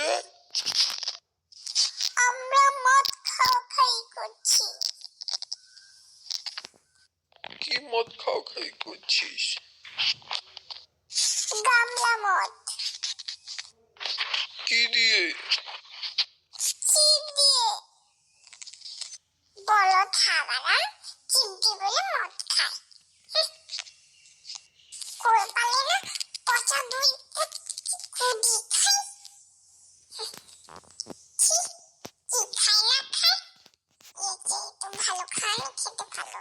করছে? আমরা মদ খাওয়াখাই করছি। কি মদ খাওয়াখাই করছিস? গামলা মদ। কি দিয়ে? চিপ দিয়ে। বলো খাবারা চিমটি বলে মদ খায়। করে পালে না পচা দুই কুদি খায়। কি খায় না খায়? এ যে তো ভালো খায়, খেতে ভালো।